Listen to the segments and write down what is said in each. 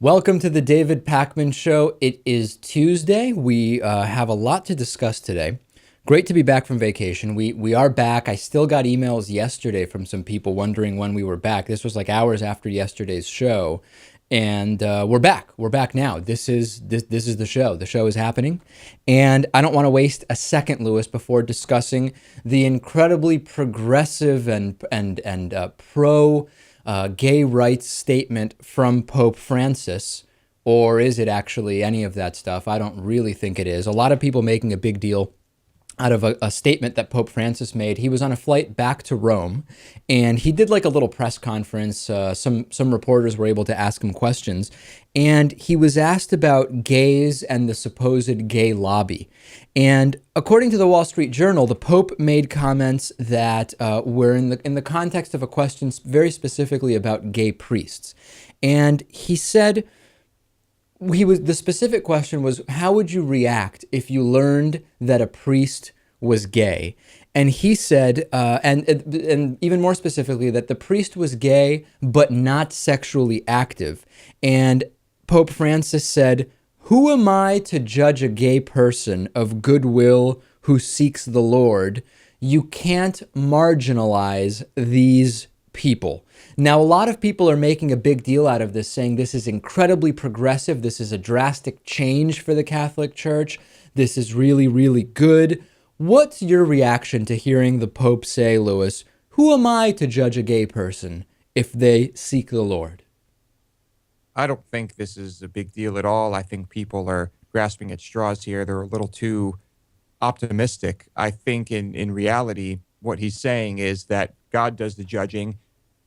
Welcome to the David Pakman Show. It is Tuesday. We have a lot to discuss today. Great to be back from vacation. We are back. I still got emails yesterday from some people wondering when we were back. This was like hours after yesterday's show, and we're back. We're back now. This is the show. The show is happening, and I don't want to waste a second, Lewis, before discussing the incredibly progressive and pro gay rights statement from Pope Francis. Or is it actually any of that stuff? I don't really think it is. A lot of people making a big deal out of a statement that Pope Francis made. He was on a flight back to Rome, and he did like a little press conference. Some reporters were able to ask him questions, and he was asked about gays and the supposed gay lobby. And according to the Wall Street Journal, the Pope made comments that were in the context of a question very specifically about gay priests, and he said the specific question was, how would you react if you learned that a priest was gay? And he said, and even more specifically, that the priest was gay but not sexually active. And Pope Francis said, "Who am I to judge a gay person of goodwill who seeks the Lord? You can't marginalize these people." Now, a lot of people are making a big deal out of this, saying this is incredibly progressive. This is a drastic change for the Catholic Church. This is really, really good. What's your reaction to hearing the Pope say, Lewis, who am I to judge a gay person if they seek the Lord? I don't think this is a big deal at all. I think people are grasping at straws here. They're a little too optimistic. I think in reality, what he's saying is that God does the judging,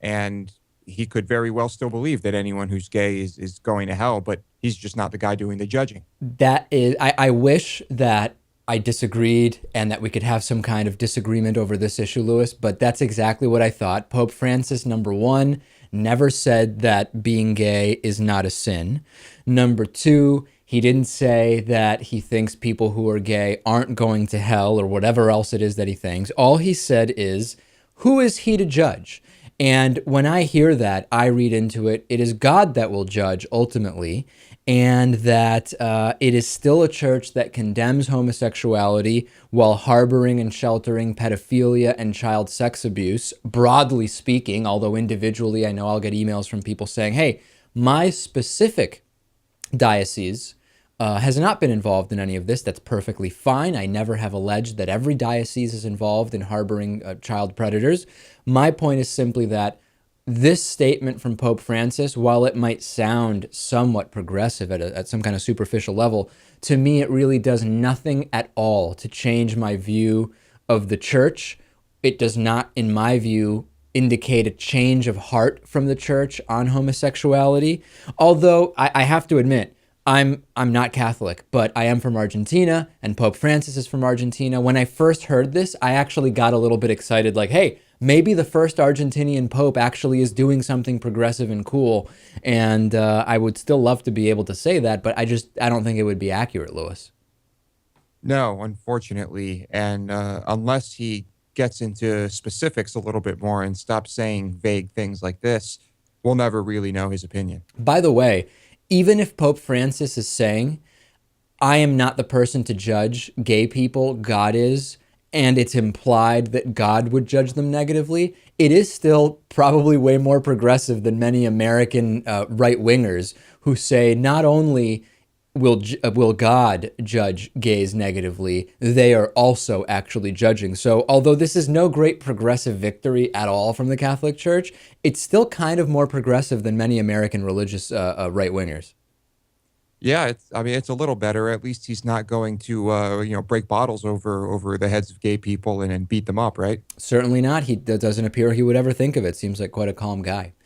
and he could very well still believe that anyone who's gay is going to hell, but he's just not the guy doing the judging. That is, I wish that I disagreed and that we could have some kind of disagreement over this issue, Lewis, but that's exactly what I thought. Pope Francis, number one, never said that being gay is not a sin. Number two, he didn't say that he thinks people who are gay aren't going to hell or whatever else it is that he thinks. All he said is, who is he to judge? And when I hear that, I read into it, it is God that will judge ultimately, and that it is still a church that condemns homosexuality while harboring and sheltering pedophilia and child sex abuse, broadly speaking, although individually I know I'll get emails from people saying, hey, my specific diocese has not been involved in any of this. That's perfectly fine. I never have alleged that every diocese is involved in harboring child predators. My point is simply that this statement from Pope Francis, while it might sound somewhat progressive at some kind of superficial level, to me it really does nothing at all to change my view of the church. It does not, in my view, indicate a change of heart from the church on homosexuality. Although I have to admit, I'm not Catholic, but I am from Argentina, and Pope Francis is from Argentina. When I first heard this, I actually got a little bit excited, like, hey, maybe the first Argentinian Pope actually is doing something progressive and cool. And I would still love to be able to say that, but I don't think it would be accurate, Lewis. No, unfortunately. And unless he gets into specifics a little bit more and stops saying vague things like this, we'll never really know his opinion. By the way, even if Pope Francis is saying, I am not the person to judge gay people, God is, and it's implied that God would judge them negatively, it is still probably way more progressive than many American right-wingers who say not only will God judge gays negatively, they are also actually judging. So although this is no great progressive victory at all from the Catholic Church, it's still kind of more progressive than many American religious right-wingers. Yeah, it's a little better. At least he's not going to break bottles over the heads of gay people and beat them up, right? Certainly not. He doesn't appear he would ever think of it. Seems like quite a calm guy.